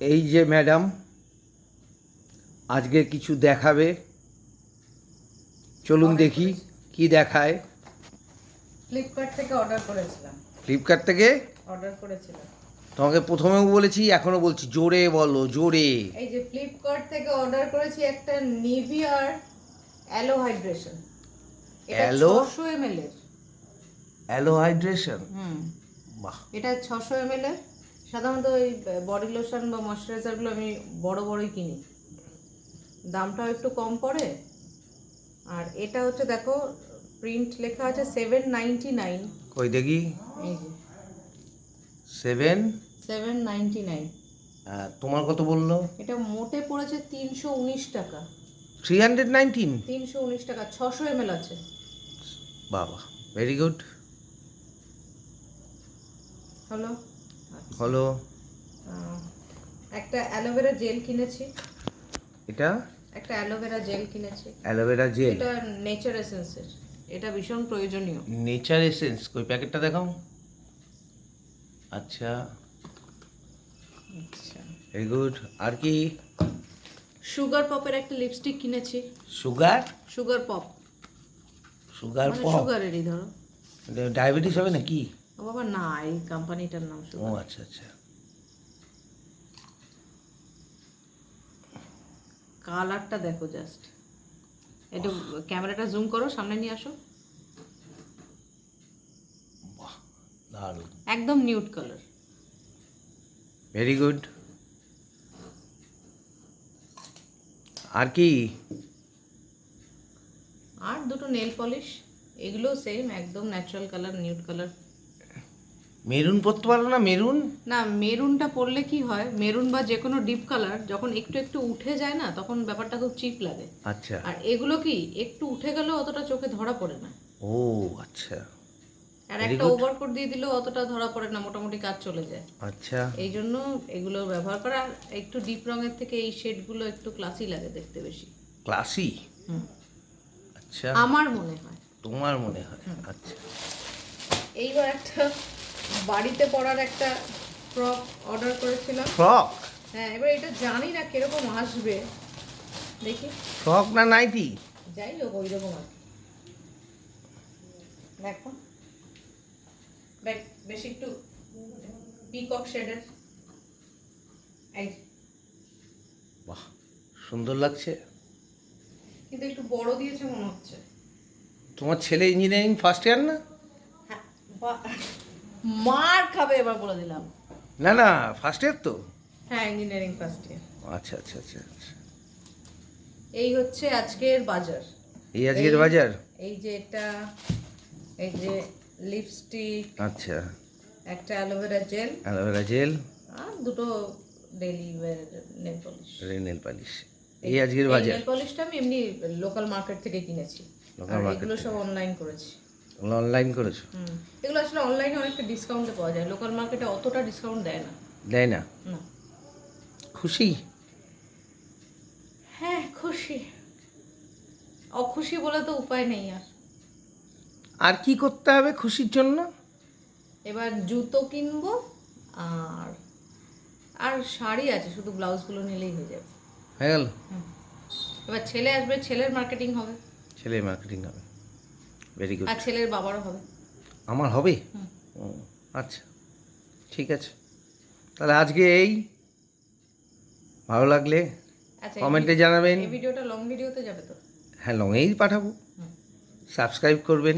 এই যে ম্যাডাম আজকে কিছু দেখাবে, চলুন দেখি কি দেখায়। ফ্লিপকার্ট থেকে অর্ডার করেছিলাম। ফ্লিপকার্ট থেকে অর্ডার করেছিলাম। তোমাকে প্রথমেও বলেছি, এখনো বলছি, জোরে বলো, জোরে। এই যে ফ্লিপকার্ট থেকে অর্ডার করেছি একটা নিভিয়ার অ্যালো হাইড্রেশন। এটা অ্যালো 600 ml এর। Aloe hydration. বাহ। এটা 600 ml এর। সাধারণত ওই বডি লোশন বা ময়শ্চারাইজারগুলো আমি বড় বড়ই কিনি, দামটাও একটু কম পড়ে। আর এটা হচ্ছে দেখো প্রিন্ট লেখা আছে 799। কই দেখি। এই যে 799। তোমার কত বললো? এটা মোটে পড়েছে 319 টাকা। 319? 319 টাকা, 600 ml আছে। বাবা, ভেরি গুড। হলো হলো। একটা অ্যালোভেরা জেল কিনেছি। এটা একটা অ্যালোভেরা জেল কিনেছি। Aloe vera gel. এটা নেচার এসেন্সের। এটা ভীষণ প্রয়োজনীয়। নেচার এসেন্স, কই প্যাকেটটা দেখাও। আচ্ছা, আচ্ছা, ভেরি গুড। আর কি? সুগার পপের একটা লিপস্টিক কিনেছি। সুগার? সুগার পপ, সুগার মানে পপ? সুগারেরই ধরো। ডায়াবেটিস হবে নাকি? ও বাবা না, এই কোম্পানিটার নাম ও সুগার। আচ্ছা আচ্ছা। কালারটা দেখো জাস্ট, একটু ক্যামেরাটা জুম করো, সামনে নিয়ে আসো। বাহ, দারুণ। একদম নিউড কালার। Very good. আর কি? আর দুটো নেল পলিশ, এগুলো সেম একদম natural colour, nude colour. Maroon পরতে পারো না? মেরুন না, মেরুনটা পরলে কি হয়, মেরুন বা যে কোনো ডিপ কালার যখন একটু একটু উঠে যায় না, তখন ব্যাপারটা খুব চিপ লাগে। আচ্ছা। আর এগুলো কি একটু উঠে গেলেও অতটা চোখে ধরা পড়ে না। ও আচ্ছা। আর Very একটা good. ওভারকোট দিয়ে দিলেও অতটা ধরা পড়ে না, মোটামুটি কাজ চলে যায়। আচ্ছা। এই জন্য এগুলো ব্যবহার করা। আর একটু ডিপ রঙের থেকে এই শেডগুলো একটু ক্লাসি লাগে দেখতে বেশি। ক্লাসি? হুম, আচ্ছা, আমার মনে হয়। তোমার মনে হয়? আচ্ছা। এইবার একটা বাড়িতে পরার একটা ফ্রক অর্ডার করেছিলাম। ফ্রক? হ্যাঁ, এবার এটা জানি না কিরকম আসবে, দেখি। ফ্রক না নাইটি? যাই হোক ওই রকম আর কি। দেখো বেশ একটু পিকক শেডের। এই বাহ, সুন্দর লাগছে। কিন্তু একটু বড় দিয়েছে মনে হচ্ছে। তোমার ছেলে ইঞ্জিনিয়ারিং ফার্স্ট ইয়ার না? হ্যাঁ, মার খাবে এবার বলে দিলাম। না না, ফার্স্ট ইয়ার তো। হ্যাঁ, ইঞ্জিনিয়ারিং ফার্স্ট ইয়ার। আচ্ছা আচ্ছা আচ্ছা আচ্ছা। এই হচ্ছে আজকের বাজার। এই আজকের বাজার? এই যে এটা, এই যে লিপস্টিক, আচ্ছা। একটা অ্যালোভেরা জেল, অ্যালোভেরা জেল, আর দুটো daily nail polish. Nail polish. এই আজকের বাজার। নেল পলিশটা আমি এমনি লোকাল মার্কেট থেকে কিনেছি। Local আর market এগুলো থেকে। সব অনলাইন করেছি। ওগুলো অনলাইন করেছো? এগুলো আসলে অনলাইনে অনেকটা ডিসকাউন্টে পাওয়া যায়, লোকাল মার্কেটে অতটা ডিসকাউন্ট দেয় না। দেয় না? না। খুশি? হ্যাঁ খুশি, অখুশি বলে তো উপায় নেই আর। আর কি করতে হবে খুশির জন্য? এবার জুতো কিনবো, আর আর শাড়ি আছে, শুধু ব্লাউজগুলো নিলেই হয়ে যাবে। হয়ে গেল? এবার ছেলে আসবে, ছেলের মার্কেটিং হবে। ছেলের মার্কেটিং হবে, ভেরি গুড। আর ছেলের বাবারও হবে। আমার হবে? ও আচ্ছা, ঠিক আছে। তাহলে আজকে এই, ভালো লাগলে আচ্ছা, কমেন্টে জানাবেন। এই ভিডিওটা লং ভিডিওতে যাবে তো? হ্যাঁ, লংয়েই পাঠাবো। সাবস্ক্রাইব করবেন।